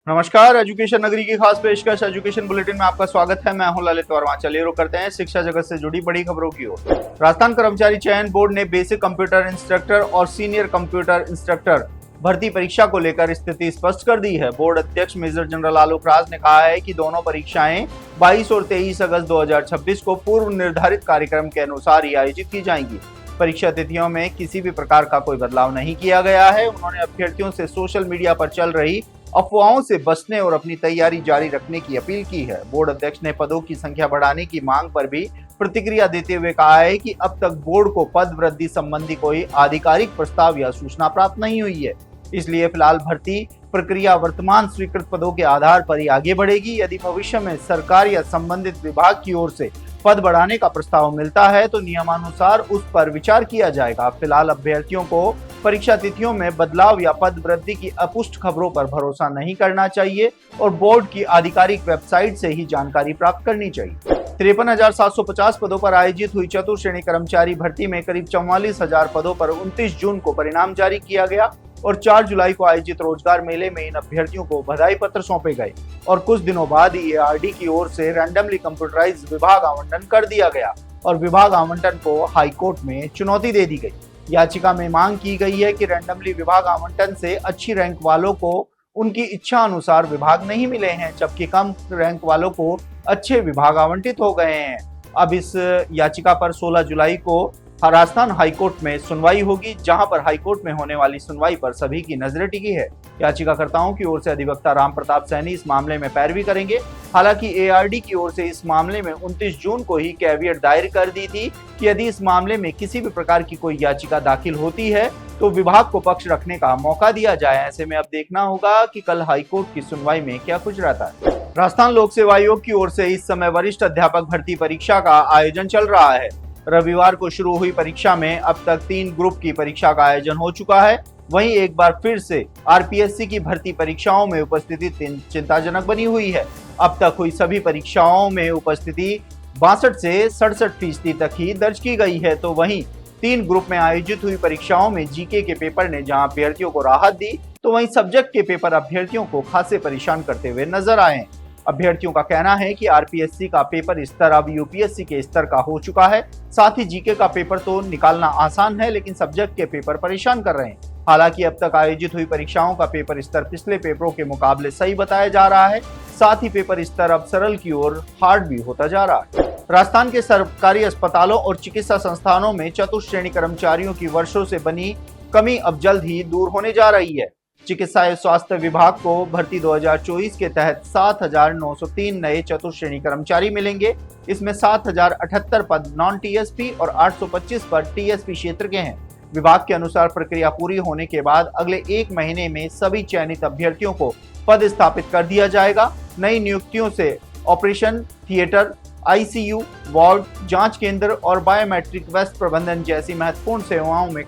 नमस्कार। एजुकेशन नगरी की खास पेशकश एजुकेशन बुलेटिन में आपका स्वागत है। मैं हूं ललित वर्मा। चलिए रुक करते हैं शिक्षा जगत से जुड़ी बड़ी खबरों की ओर। राजस्थान कर्मचारी चयन बोर्ड ने बेसिक कंप्यूटर इंस्ट्रक्टर और सीनियर कंप्यूटर इंस्ट्रक्टर भर्ती परीक्षा को लेकर स्थिति स्पष्ट कर दी है। बोर्ड अध्यक्ष मेजर जनरल आलोक राज ने कहा है कि दोनों परीक्षाएं 22 और 23 अगस्त 2026 को पूर्व निर्धारित कार्यक्रम के अनुसार ही आयोजित की जाएंगी। परीक्षा तिथियों में किसी भी प्रकार का कोई बदलाव नहीं किया गया है। उन्होंने अभ्यर्थियों से सोशल मीडिया पर चल रही अफवाहों से बचने और अपनी तैयारी जारी रखने की अपील की है। बोर्ड अध्यक्ष ने पदों की संख्या बढ़ाने की मांग पर भी प्रतिक्रिया देते हुए कहा है कि अब तक बोर्ड को पद वृद्धि संबंधी कोई आधिकारिक प्रस्ताव या सूचना प्राप्त नहीं हुई है। इसलिए फिलहाल भर्ती प्रक्रिया वर्तमान स्वीकृत पदों के आधार पर ही आगे बढ़ेगी। यदि भविष्य में सरकार या संबंधित विभाग की ओर से पद बढ़ाने का प्रस्ताव मिलता है तो नियमानुसार उस पर विचार किया जाएगा। फिलहाल अभ्यर्थियों को परीक्षा तिथियों में बदलाव या पद वृद्धि की अपुष्ट खबरों पर भरोसा नहीं करना चाहिए और बोर्ड की आधिकारिक वेबसाइट से ही जानकारी प्राप्त करनी चाहिए। 53,750 पदों पर आयोजित हुई चतुर्श्रेणी कर्मचारी भर्ती में करीब 44,000 पदों पर 29 जून को परिणाम जारी किया गया और 4 जुलाई को आयोजित रोजगार मेले में इन अभ्यर्थियों को बधाई पत्र सौंपे गए और कुछ दिनों बाद एआरडी की ओर से रैंडमली कंप्यूटराइज विभाग आवंटन कर दिया गया और विभाग आवंटन को हाईकोर्ट में चुनौती दे दी गई। याचिका में मांग की गई है कि रैंडमली विभाग आवंटन से अच्छी रैंक वालों को उनकी इच्छा अनुसार विभाग नहीं मिले हैं, जबकि कम रैंक वालों को अच्छे विभाग आवंटित हो गए हैं। अब इस याचिका पर 16 जुलाई को राजस्थान हाईकोर्ट में सुनवाई होगी, जहां पर हाईकोर्ट में होने वाली सुनवाई पर सभी की नजरें टिकी है। याचिकाकर्ताओं की ओर से अधिवक्ता राम प्रताप सैनी इस मामले में पैरवी करेंगे। हालांकि एआरडी की ओर से इस मामले में 29 जून को ही कैवियट दायर कर दी थी कि यदि इस मामले में किसी भी प्रकार की कोई याचिका दाखिल होती है तो विभाग को पक्ष रखने का मौका दिया जाए। ऐसे में अब देखना होगा कि कल हाईकोर्ट की सुनवाई में क्या कुछ रहता है। राजस्थान लोक सेवा आयोग की ओर से इस समय वरिष्ठ अध्यापक भर्ती परीक्षा का आयोजन चल रहा है। रविवार को शुरू हुई परीक्षा में अब तक 3 ग्रुप की परीक्षा का आयोजन हो चुका है। वहीं एक बार फिर से आरपीएससी की भर्ती परीक्षाओं में उपस्थिति चिंताजनक बनी हुई है। अब तक हुई सभी परीक्षाओं में उपस्थिति 62 से 67% तक ही दर्ज की गई है। तो वहीं 3 ग्रुप में आयोजित हुई परीक्षाओं में जीके के पेपर ने जहां अभ्यर्थियों को राहत दी, तो वहीं सब्जेक्ट के पेपर अभ्यर्थियों को खासे परेशान करते हुए नजर आए। अभ्यर्थियों का कहना है कि आरपीएससी का पेपर स्तर अब यूपीएससी के स्तर का हो चुका है। साथ ही जीके का पेपर तो निकालना आसान है, लेकिन सब्जेक्ट के पेपर परेशान कर रहे हैं। हालांकि अब तक आयोजित हुई परीक्षाओं का पेपर स्तर पिछले पेपरों के मुकाबले सही बताया जा रहा है। साथ ही पेपर स्तर अब सरल की ओर हार्ड भी होता जा रहा है। राजस्थान के सरकारी अस्पतालों और चिकित्सा संस्थानों में चतुर्श्रेणी कर्मचारियों की वर्षों से बनी कमी अब जल्द ही दूर होने जा रही है। चिकित्सा एवं स्वास्थ्य विभाग को भर्ती 2024 के तहत 7,903 नए चतुर्श्रेणी कर्मचारी मिलेंगे। इसमें 7,078 पद नॉन टीएसपी और 825 पद टीएसपी क्षेत्र के हैं। विभाग के अनुसार प्रक्रिया पूरी होने के बाद अगले 1 महीने में सभी चयनित अभ्यर्थियों को पद स्थापित कर दिया जाएगा। नई नियुक्तियों से ऑपरेशन थिएटर, आईसीयू, वार्ड, जांच केंद्र और बायोमेट्रिक वेस्ट प्रबंधन जैसी महत्वपूर्ण सेवाओं में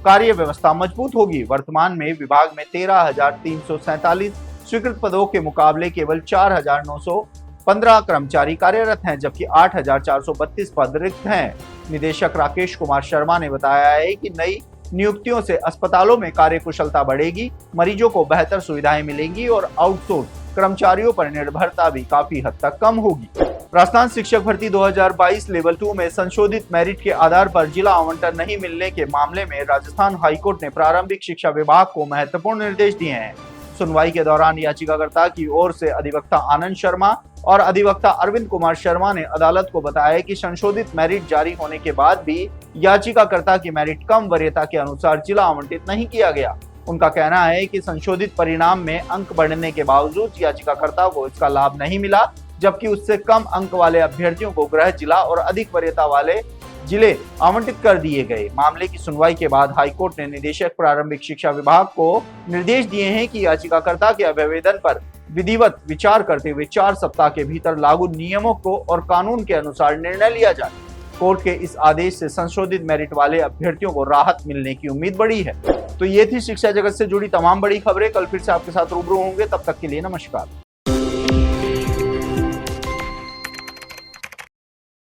कार्य व्यवस्था मजबूत होगी। वर्तमान में विभाग में 13,347 स्वीकृत पदों के मुकाबले केवल 4,915 कर्मचारी कार्यरत हैं, जबकि 8,432 पद रिक्त हैं। निदेशक राकेश कुमार शर्मा ने बताया है कि नई नियुक्तियों से अस्पतालों में कार्यकुशलता बढ़ेगी, मरीजों को बेहतर सुविधाएं मिलेंगी और आउटसोर्स कर्मचारियों पर निर्भरता भी काफी हद तक कम होगी। राजस्थान शिक्षक भर्ती 2022 लेवल 2 में संशोधित मेरिट के आधार पर जिला आवंटन नहीं मिलने के मामले में राजस्थान हाईकोर्ट ने प्रारंभिक शिक्षा विभाग को महत्वपूर्ण निर्देश दिए हैं। सुनवाई के दौरान याचिकाकर्ता की ओर से अधिवक्ता आनंद शर्मा और अधिवक्ता अरविंद कुमार शर्मा ने अदालत को बताया कि संशोधित मेरिट जारी होने के बाद भी याचिकाकर्ता की मेरिट कम वरीयता के अनुसार जिला आवंटित नहीं किया गया। उनका कहना है कि संशोधित परिणाम में अंक बढ़ने के बावजूद याचिकाकर्ता को इसका लाभ नहीं मिला, जबकि उससे कम अंक वाले अभ्यर्थियों को गृह जिला और अधिक वरीयता वाले जिले आवंटित कर दिए गए। मामले की सुनवाई के बाद हाईकोर्ट ने निदेशक प्रारंभिक शिक्षा विभाग को निर्देश दिए हैं कि याचिकाकर्ता के अभ्यवेदन पर विधिवत विचार करते हुए 4 सप्ताह के भीतर लागू नियमों को और कानून के अनुसार निर्णय लिया जाए। कोर्ट के इस आदेश से संशोधित मेरिट वाले अभ्यर्थियों को राहत मिलने की उम्मीद बढ़ी है। तो ये थी शिक्षा जगत से जुड़ी तमाम बड़ी खबरें। कल फिर से आपके साथ रूबरू होंगे, तब तक के लिए नमस्कार।